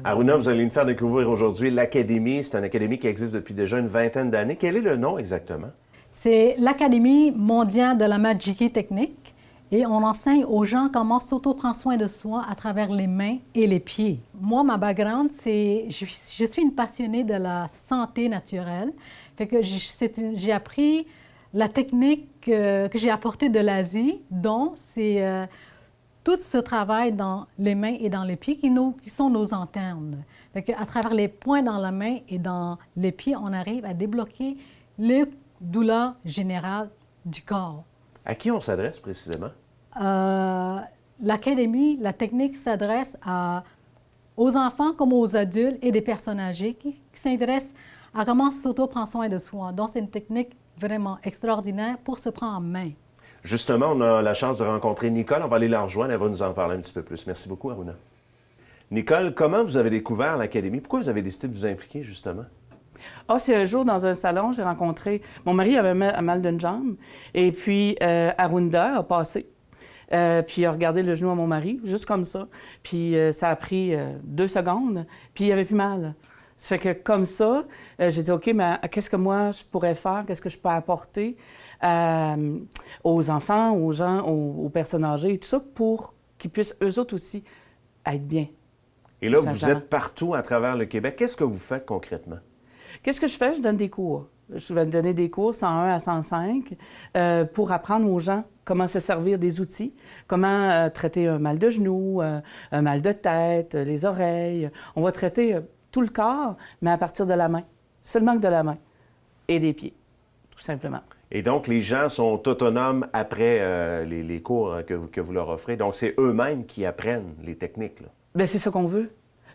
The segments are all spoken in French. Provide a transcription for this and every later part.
Aruna, vous allez nous faire découvrir aujourd'hui l'Académie. C'est une académie qui existe depuis déjà une vingtaine d'années. Quel est le nom exactement? C'est l'Académie mondiale de la Majiki technique et on enseigne aux gens comment s'auto-prendre soin de soi à travers les mains et les pieds. Moi, ma background, c'est je suis une passionnée de la santé naturelle. Fait que j'ai appris la technique que j'ai apportée de l'Asie, dont c'est tout ce travail dans les mains et dans les pieds qui sont nos antennes. Fait qu'à travers les points dans la main et dans les pieds, on arrive à débloquer les douleurs générales du corps. À qui on s'adresse précisément? L'Académie, la technique s'adresse aux enfants comme aux adultes et des personnes âgées qui s'intéressent à comment s'auto-prendre soin de soi. Donc, c'est une technique vraiment extraordinaire pour se prendre en main. Justement, on a la chance de rencontrer Nicole. On va aller la rejoindre. Elle va nous en parler un petit peu plus. Merci beaucoup, Aruna. Nicole, comment vous avez découvert l'Académie? Pourquoi vous avez décidé de vous impliquer, justement? Ah, c'est un jour, dans un salon, j'ai rencontré... Mon mari avait mal d'une jambe, et puis Arunda a passé. Puis il a regardé le genou à mon mari, juste comme ça. Puis ça a pris 2 secondes, puis il avait plus mal. Ça fait que comme ça, j'ai dit, OK, mais qu'est-ce que moi je pourrais faire? Qu'est-ce que je peux apporter aux enfants, aux gens, aux personnes âgées, et tout ça, pour qu'ils puissent eux autres aussi être bien. Et là, vous êtes partout à travers le Québec. Qu'est-ce que vous faites concrètement? Qu'est-ce que je fais? Je donne des cours. Je vais donner des cours 101 à 105 pour apprendre aux gens comment se servir des outils, comment traiter un mal de genou, un mal de tête, les oreilles. On va traiter tout le corps, mais à partir de la main, seulement que de la main et des pieds, tout simplement. Et donc, les gens sont autonomes après les cours que vous leur offrez. Donc, c'est eux-mêmes qui apprennent les techniques, là. Bien, c'est ce qu'on veut.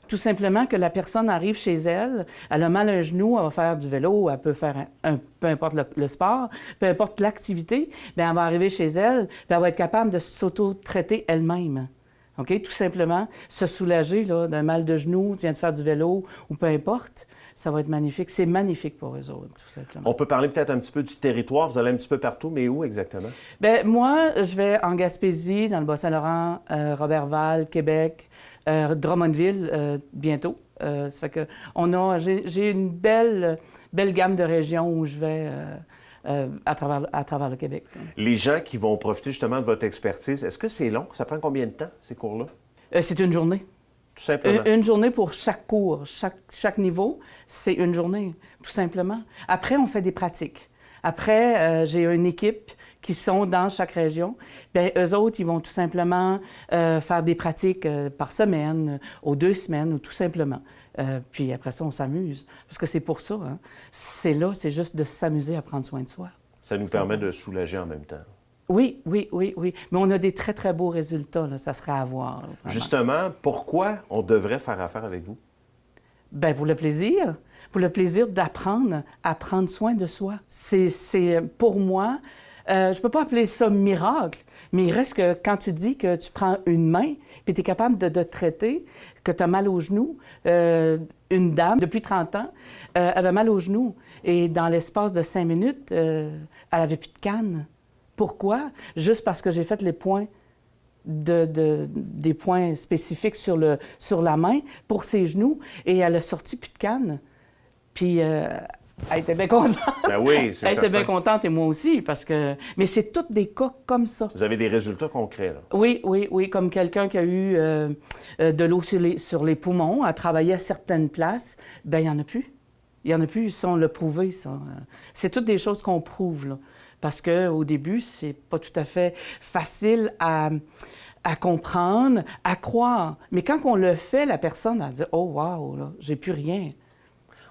Tout simplement que la personne arrive chez elle, elle a mal à un genou, elle va faire du vélo, elle peut faire peu importe le sport, peu importe l'activité, bien, elle va arriver chez elle, puis elle va être capable de s'auto-traiter elle-même. OK? Tout simplement, se soulager là, d'un mal de genou, vient de faire du vélo ou peu importe, ça va être magnifique. C'est magnifique pour eux autres, tout simplement. On peut parler peut-être un petit peu du territoire. Vous allez un petit peu partout, mais où exactement? Bien, moi, je vais en Gaspésie, dans le Bas-Saint-Laurent, Robertval, Québec, Drummondville, bientôt. Ça fait que j'ai une belle gamme de régions où je vais à travers le Québec. Les gens qui vont profiter justement de votre expertise, est-ce que c'est long? Ça prend combien de temps, ces cours-là? C'est une journée. Tout simplement. Une journée pour chaque cours, chaque niveau, c'est une journée, tout simplement. Après, on fait des pratiques. Après, j'ai une équipe qui sont dans chaque région. Bien, eux autres, ils vont tout simplement faire des pratiques par semaine, aux 2 semaines, ou tout simplement. Puis après ça, on s'amuse. Parce que c'est pour ça, hein. C'est juste de s'amuser à prendre soin de soi. Ça nous permet de soulager en même temps. Oui. Mais on a des très, très beaux résultats, là. Ça serait à voir. Là, justement, pourquoi on devrait faire affaire avec vous? Bien, pour le plaisir. Pour le plaisir d'apprendre à prendre soin de soi. C'est pour moi... je ne peux pas appeler ça miracle, mais il reste que quand tu dis que tu prends une main puis tu es capable de traiter, que tu as mal au genou, une dame, depuis 30 ans, avait mal au genou et dans l'espace de 5 minutes, elle n'avait plus de canne. Pourquoi? Juste parce que j'ai fait les points des points spécifiques sur la main pour ses genoux et elle a sorti plus de canne. Puis... elle était bien contente. Ben oui, c'est Elle était bien contente et moi aussi, parce que... Mais c'est tous des cas comme ça. Vous avez des résultats concrets, là? Oui, comme quelqu'un qui a eu de l'eau sur les poumons, a travaillé à certaines places, bien, il n'y en a plus. Il n'y en a plus, ça, on l'a prouvé, ça. C'est toutes des choses qu'on prouve, là. Parce qu'au début, c'est pas tout à fait facile à comprendre, à croire. Mais quand on le fait, la personne, elle dit « Oh, wow, là, j'ai plus rien ».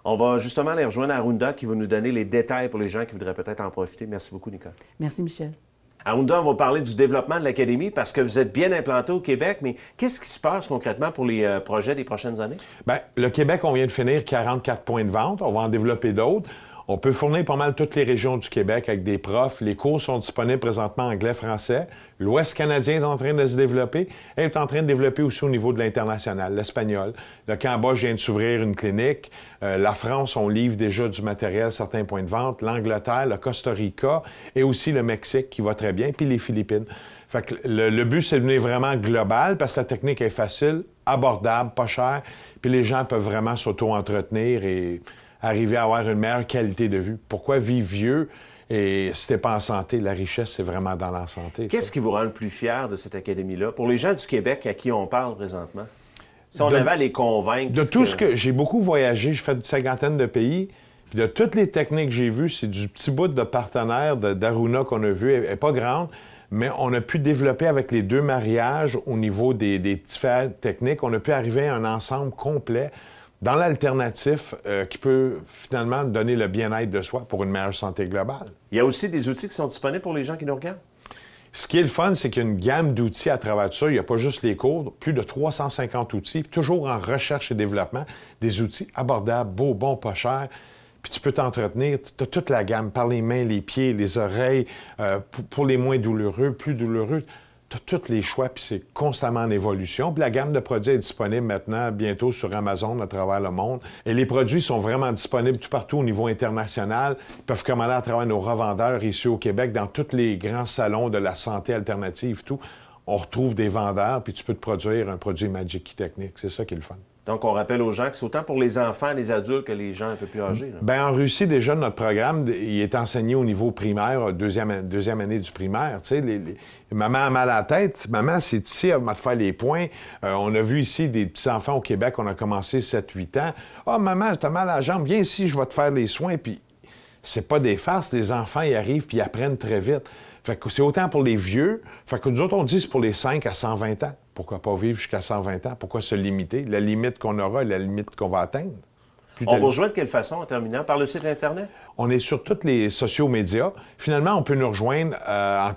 On va justement aller rejoindre Arunda qui va nous donner les détails pour les gens qui voudraient peut-être en profiter. Merci beaucoup, Nicole. Merci, Michel. Arunda, on va parler du développement de l'Académie parce que vous êtes bien implanté au Québec, mais qu'est-ce qui se passe concrètement pour les projets des prochaines années? Bien, le Québec, on vient de finir 44 points de vente. On va en développer d'autres. On peut fournir pas mal toutes les régions du Québec avec des profs. Les cours sont disponibles présentement en anglais-français. L'Ouest canadien est en train de se développer et est en train de développer aussi au niveau de l'international, l'espagnol. Le Cambodge vient de s'ouvrir une clinique. La France, on livre déjà du matériel à certains points de vente. L'Angleterre, le Costa Rica et aussi le Mexique qui va très bien, puis les Philippines. Fait que le but, c'est de devenir vraiment global parce que la technique est facile, abordable, pas chère, puis les gens peuvent vraiment s'auto-entretenir et arriver à avoir une meilleure qualité de vie. Pourquoi vivre vieux et si t'es pas en santé? La richesse, c'est vraiment dans la santé. Qu'est-ce qui vous rend le plus fier de cette académie-là? Pour les gens du Québec à qui on parle présentement, si on avait à les convaincre... De tout ce que... J'ai beaucoup voyagé, j'ai fait une cinquantaine de pays, puis de toutes les techniques que j'ai vues, c'est du petit bout de partenaire d'Aruna qu'on a vu. Elle n'est pas grande, mais on a pu développer avec les 2 mariages au niveau des différentes techniques, on a pu arriver à un ensemble complet dans l'alternatif qui peut finalement donner le bien-être de soi pour une meilleure santé globale. Il y a aussi des outils qui sont disponibles pour les gens qui nous regardent? Ce qui est le fun, c'est qu'il y a une gamme d'outils à travers tout ça. Il n'y a pas juste les cours, plus de 350 outils, toujours en recherche et développement, des outils abordables, beaux, bons, pas chers. Puis tu peux t'entretenir, tu as toute la gamme, par les mains, les pieds, les oreilles, pour les moins douloureux, plus douloureux. Tu as tous les choix, puis c'est constamment en évolution. Puis la gamme de produits est disponible maintenant, bientôt sur Amazon à travers le monde. Et les produits sont vraiment disponibles tout partout au niveau international. Ils peuvent commander à travers nos revendeurs ici au Québec, dans tous les grands salons de la santé alternative, tout. On retrouve des vendeurs, puis tu peux te produire un produit Magic Key Technique. C'est ça qui est le fun. Donc, on rappelle aux gens que c'est autant pour les enfants, les adultes que les gens un peu plus âgés. Là. Bien, en Russie, déjà, notre programme, il est enseigné au niveau primaire, deuxième année du primaire. Tu sais, maman a mal à la tête, maman, c'est ici, elle va te faire les points. On a vu ici des petits-enfants au Québec, on a commencé 7-8 ans. « Ah, maman, t'as mal à la jambe, viens ici, je vais te faire les soins. » Puis, c'est pas des farces, les enfants, ils arrivent puis ils apprennent très vite. Fait que c'est autant pour les vieux. Fait que nous autres, on dit c'est pour les 5 à 120 ans. Pourquoi pas vivre jusqu'à 120 ans? Pourquoi se limiter? La limite qu'on aura est la limite qu'on va atteindre. On vous rejoint de quelle façon, en terminant? Par le site Internet? On est sur tous les sociaux médias. Finalement, on peut nous rejoindre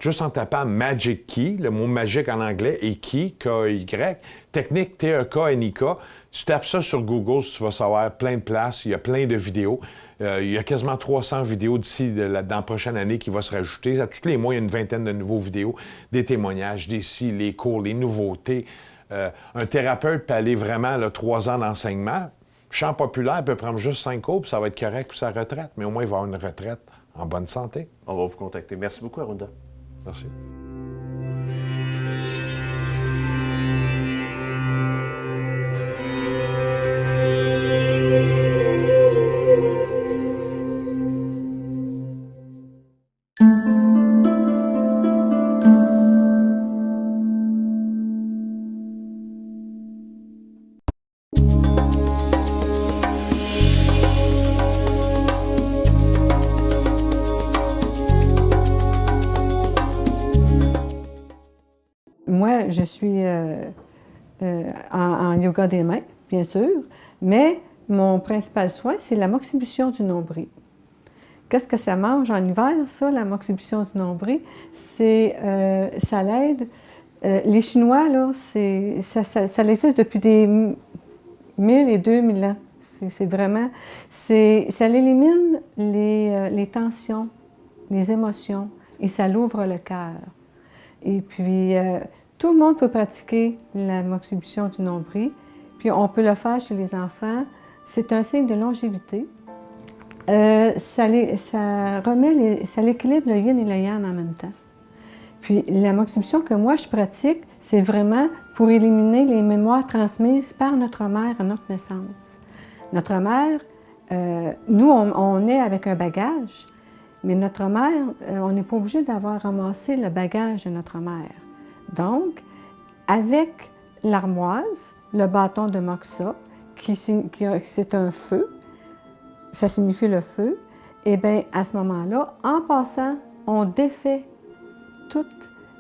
juste en tapant Magic Key, le mot magique en anglais, et Key, K-Y, technique T-E-K-N-I-K. Tu tapes ça sur Google, tu vas savoir plein de places, il y a plein de vidéos. Il y a quasiment 300 vidéos d'ici dans la prochaine année qui va se rajouter. À tous les mois, il y a une vingtaine de nouveaux vidéos, des témoignages, des si, les cours, les nouveautés. Un thérapeute peut aller vraiment 3 ans d'enseignement. Chant populaire peut prendre juste 5 cours, puis ça va être correct pour sa retraite. Mais au moins, il va avoir une retraite en bonne santé. On va vous contacter. Merci beaucoup, Arunda. Merci. Moi, je suis en yoga des mains, bien sûr, mais mon principal soin, c'est l'amoxibution du nombril. Qu'est-ce que ça mange en hiver, ça, l'amoxibution du nombril? Ça l'aide. Les Chinois, là, ça existe depuis des 1000 et 2000 ans. Ça élimine les tensions, les émotions, et ça l'ouvre le cœur. Et puis, tout le monde peut pratiquer l'amoxibution du nombril, puis on peut le faire chez les enfants. C'est un signe de longévité. Ça équilibre le yin et le yang en même temps. Puis, l'amoxibution que moi, je pratique, c'est vraiment pour éliminer les mémoires transmises par notre mère à notre naissance. Notre mère, nous, on est avec un bagage, mais notre mère, on n'est pas obligé d'avoir ramassé le bagage de notre mère. Donc, avec l'armoise, le bâton de moxa, c'est un feu, ça signifie le feu, et bien à ce moment-là, en passant, on défait tout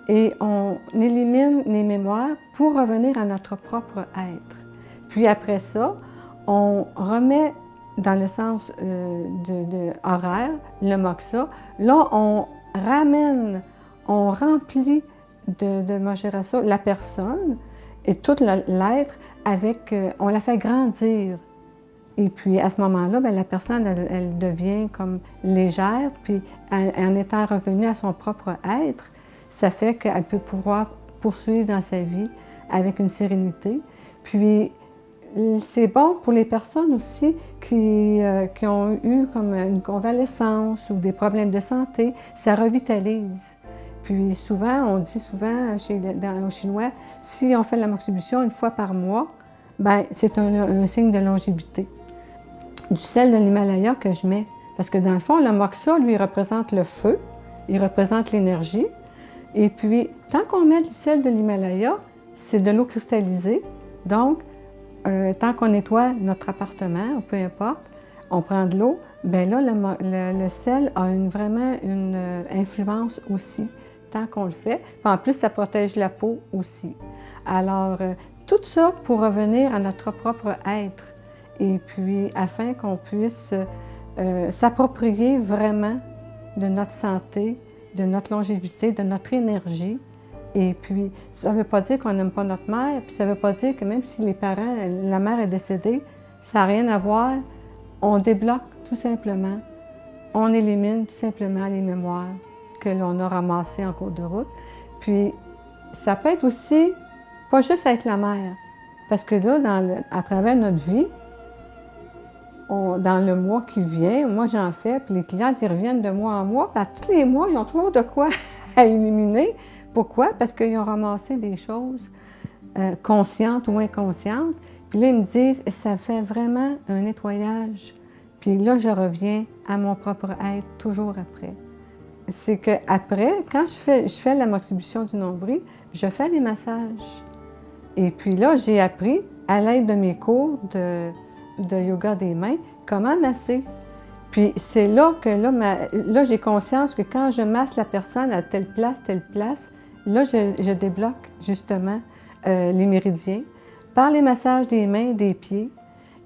et on élimine les mémoires pour revenir à notre propre être. Puis après ça, on remet dans le sens horaire, le moxa. Là, on ramène, on remplit de Maharaja la personne et tout l'être avec, on la fait grandir Et puis, à ce moment-là, bien, la personne, elle devient comme légère, puis en étant revenue à son propre être, ça fait qu'elle peut pouvoir poursuivre dans sa vie avec une sérénité. Puis, c'est bon pour les personnes aussi qui ont eu comme une convalescence ou des problèmes de santé, ça revitalise. Puis souvent, on dit souvent dans le chinois, si on fait l'amoxibustion une fois par mois, bien, c'est un signe de longévité. Du sel de l'Himalaya que je mets, parce que dans le fond, le moxa, lui, représente le feu, il représente l'énergie. Et puis, tant qu'on met du sel de l'Himalaya, c'est de l'eau cristallisée. Donc, tant qu'on nettoie notre appartement, ou peu importe, on prend de l'eau, bien là, le sel a vraiment une influence aussi, tant qu'on le fait. Puis en plus, ça protège la peau aussi. Alors, tout ça pour revenir à notre propre être. Et puis, afin qu'on puisse s'approprier vraiment de notre santé, de notre longévité, de notre énergie. Et puis, ça ne veut pas dire qu'on n'aime pas notre mère, puis ça ne veut pas dire que même si les parents, la mère est décédée, ça n'a rien à voir. On débloque tout simplement. On élimine tout simplement les mémoires que l'on a ramassées en cours de route. Puis, ça peut être aussi, pas juste être la mère, parce que là, à travers notre vie, dans le mois qui vient, moi j'en fais, puis les clients, ils reviennent de mois en mois, puis à tous les mois, ils ont toujours de quoi à éliminer. Pourquoi? Parce qu'ils ont ramassé des choses conscientes ou inconscientes. Puis là, ils me disent, ça fait vraiment un nettoyage. Puis là, je reviens à mon propre être toujours après. C'est qu'après, quand je fais l'amoxibustion du nombril, je fais les massages. Et puis là, j'ai appris, à l'aide de mes cours de yoga des mains, comment masser. Puis c'est là que là j'ai conscience que quand je masse la personne à telle place, là, je débloque justement les méridiens par les massages des mains, des pieds.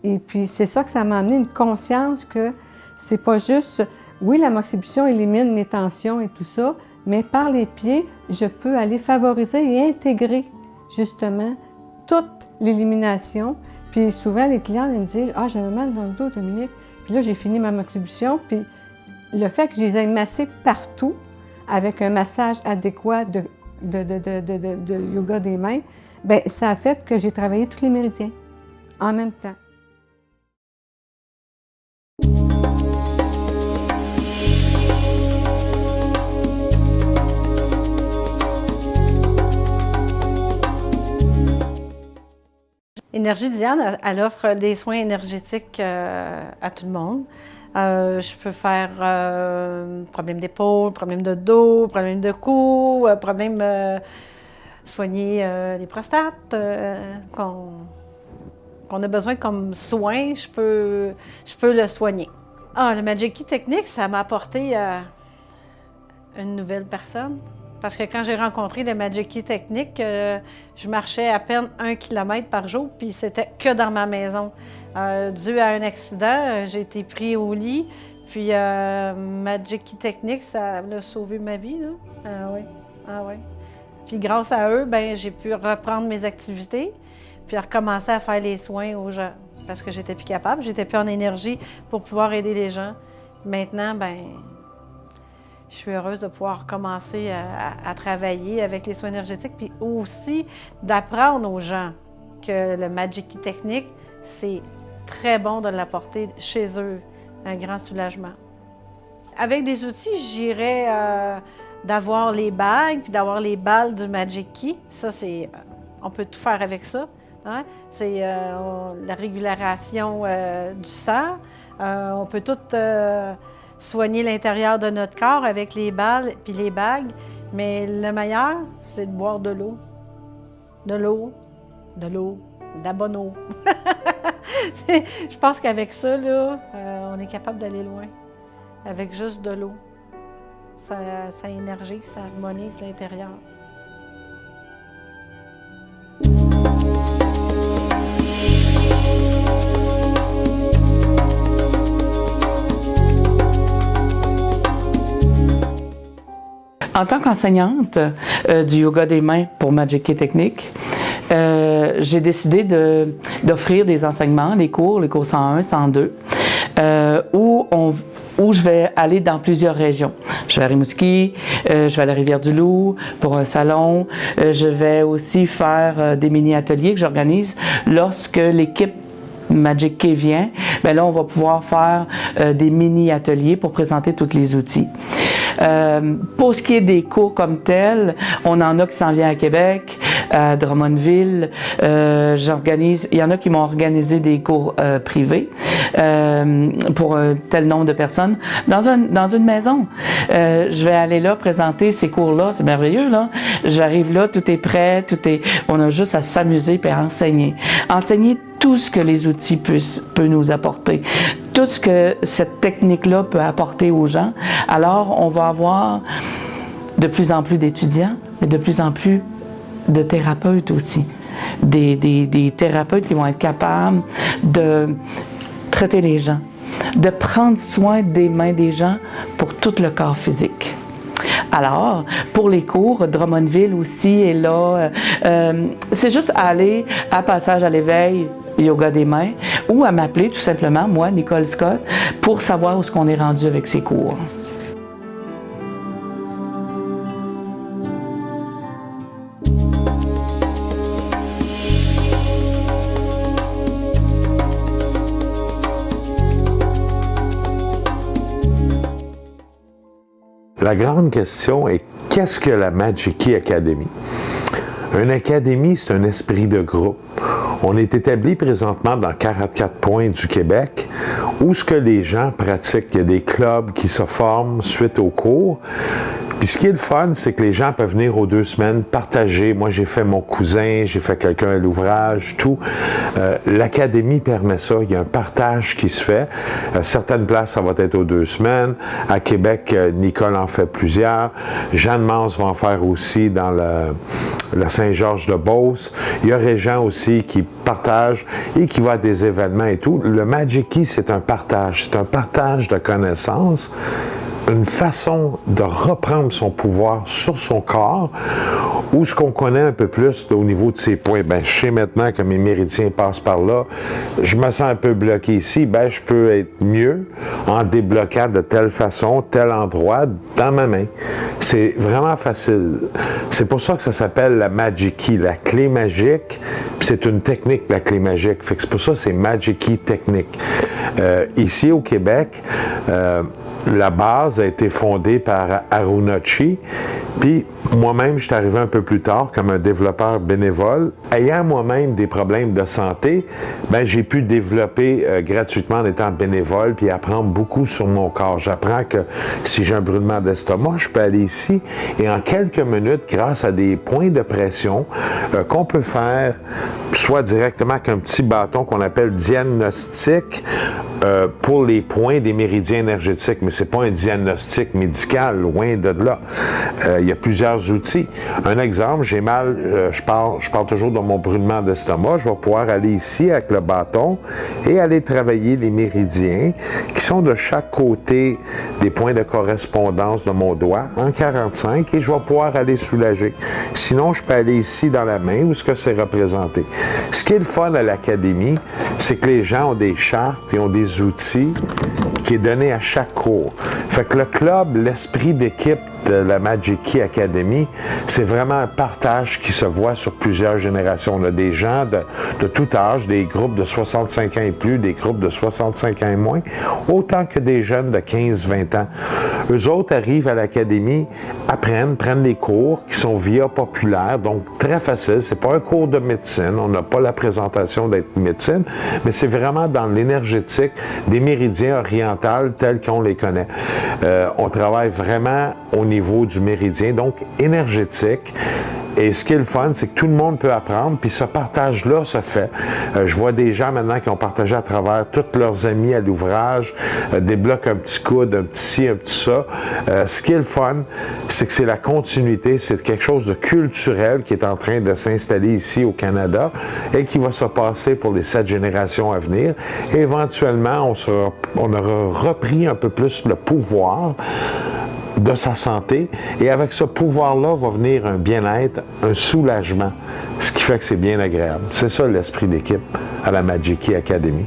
Et puis c'est ça que ça m'a amené une conscience que c'est pas juste, oui, l'amoxibustion élimine les tensions et tout ça, mais par les pieds, je peux aller favoriser et intégrer justement toute l'élimination. Puis souvent, les clients ils me disent « Ah, j'avais mal dans le dos, Dominique. » Puis là, j'ai fini ma moxibustion. Puis le fait que je les ai massés partout avec un massage adéquat de yoga des mains, bien, ça a fait que j'ai travaillé tous les méridiens en même temps. Énergie Diane, elle offre des soins énergétiques à tout le monde. Je peux faire problème d'épaule, problème de dos, problème de cou, problème soigner les prostates qu'on a besoin comme soin, je peux le soigner. Ah, le Magic Key Technique, ça m'a apporté une nouvelle personne. Parce que quand j'ai rencontré le Magic Key Technique, je marchais à peine 1 kilomètre par jour, puis c'était que dans ma maison. Dû à un accident, j'ai été pris au lit, puis Magic Key Technique, ça a sauvé ma vie, là. Ah oui. Puis grâce à eux, ben j'ai pu reprendre mes activités, puis recommencer à faire les soins aux gens. Parce que j'étais plus capable, j'étais plus en énergie pour pouvoir aider les gens. Maintenant, ben je suis heureuse de pouvoir commencer à travailler avec les soins énergétiques, puis aussi d'apprendre aux gens que le Magic Key Technique, c'est très bon de l'apporter chez eux, un grand soulagement. Avec des outils, j'irais d'avoir les bagues, puis d'avoir les balles du Magic Key. Ça, c'est, on peut tout faire avec ça. Hein? C'est la régulation du sang. On peut tout soigner l'intérieur de notre corps avec les balles puis les bagues. Mais le meilleur, c'est de boire de l'eau. De la bonne eau. Je pense qu'avec ça, là, on est capable d'aller loin. Avec juste de l'eau. Ça énergise, ça harmonise l'intérieur. En tant qu'enseignante du yoga des mains pour Magic Key Technique, j'ai décidé d'offrir des enseignements, les cours 101, 102, où je vais aller dans plusieurs régions. Je vais à Rimouski, je vais à la Rivière-du-Loup pour un salon. Je vais aussi faire des mini-ateliers que j'organise lorsque l'équipe Magic Key vient. Bien là, on va pouvoir faire des mini-ateliers pour présenter tous les outils. Pour ce qui est des cours comme tels, on en a qui s'en viennent à Québec, à Drummondville. Il y en a qui m'ont organisé des cours privés pour un tel nombre de personnes dans une maison. Je vais aller là présenter ces cours-là, c'est merveilleux là. J'arrive là, tout est prêt, on a juste à s'amuser et à enseigner. Enseigner tout ce que les outils peuvent nous apporter, tout ce que cette technique-là peut apporter aux gens. Alors, on va avoir de plus en plus d'étudiants, mais de plus en plus de thérapeutes aussi. Des thérapeutes qui vont être capables de traiter les gens, de prendre soin des mains des gens pour tout le corps physique. Alors, pour les cours, Drummondville aussi est là. C'est juste aller à Passage à l'éveil, yoga des mains, ou à m'appeler tout simplement, moi, Nicole Scott, pour savoir où est-ce qu'on est rendu avec ces cours. La grande question est, qu'est-ce que la Magic Key Academy? Une académie, c'est un esprit de groupe. On est établi présentement dans 44 points du Québec où ce que les gens pratiquent. Il y a des clubs qui se forment suite aux cours. Puis ce qui est le fun, c'est que les gens peuvent venir aux 2 semaines partager. Moi, j'ai fait mon cousin, j'ai fait quelqu'un à l'ouvrage, tout. L'académie permet ça. Il y a un partage qui se fait. Certaines places, ça va être aux 2 semaines. À Québec, Nicole en fait plusieurs. Jeanne Mance va en faire aussi dans le Saint-Georges-de-Beauce. Il y a Régent aussi qui partage et qui va à des événements et tout. Le Magic Key, c'est un partage. C'est un partage de connaissances. Une façon de reprendre son pouvoir sur son corps, ou ce qu'on connaît un peu plus au niveau de ses points. Ben, je sais maintenant que mes méridiens passent par là. Je me sens un peu bloqué ici. Ben, je peux être mieux en débloquant de telle façon, tel endroit, dans ma main. C'est vraiment facile. C'est pour ça que ça s'appelle la Magic Key, la clé magique. C'est une technique, la clé magique. Fait que c'est pour ça que c'est Magic Key technique. Ici au Québec, la base a été fondée par Aruna Chi, puis moi-même, je suis arrivé un peu plus tard comme un développeur bénévole. Ayant moi-même des problèmes de santé, ben j'ai pu développer gratuitement en étant bénévole puis apprendre beaucoup sur mon corps. J'apprends que si j'ai un brûlement d'estomac, je peux aller ici et en quelques minutes, grâce à des points de pression qu'on peut faire, soit directement avec un petit bâton qu'on appelle diagnostic, pour les points des méridiens énergétiques, mais c'est pas un diagnostic médical, loin de là. Il y a plusieurs outils. Un exemple, j'ai mal, je parle toujours de mon brûlement d'estomac, je vais pouvoir aller ici avec le bâton et aller travailler les méridiens qui sont de chaque côté des points de correspondance de mon doigt en 45 et je vais pouvoir aller soulager. Sinon, je peux aller ici dans la main où ce que c'est représenté. Ce qui est le fun à l'académie, c'est que les gens ont des chartes et ont des outils qui est donné à chaque cours. Fait que le club, l'esprit d'équipe de la Magic Key Academy, c'est vraiment un partage qui se voit sur plusieurs générations. On a des gens de tout âge, des groupes de 65 ans et plus, des groupes de 65 ans et moins, autant que des jeunes de 15-20 ans. Eux autres arrivent à l'académie, apprennent, prennent des cours qui sont via populaire, donc très facile. C'est pas un cours de médecine, on n'a pas la présentation d'être médecine, mais c'est vraiment dans l'énergétique des méridiens orientaux tels qu'on les connaît. On travaille vraiment au niveau du méridien, donc énergétique. Et ce qui est le fun, c'est que tout le monde peut apprendre, puis ce partage-là se fait. Je vois des gens maintenant qui ont partagé à travers tous leurs amis à l'ouvrage, débloquent un petit coude, un petit ci, un petit ça. Ce qui est le fun, c'est que c'est la continuité, c'est quelque chose de culturel qui est en train de s'installer ici au Canada et qui va se passer pour les 7 générations à venir. Et éventuellement, on aura repris un peu plus le pouvoir de sa santé. Et avec ce pouvoir-là va venir un bien-être, un soulagement, ce qui fait que c'est bien agréable. C'est ça l'esprit d'équipe à la Magic Key Academy.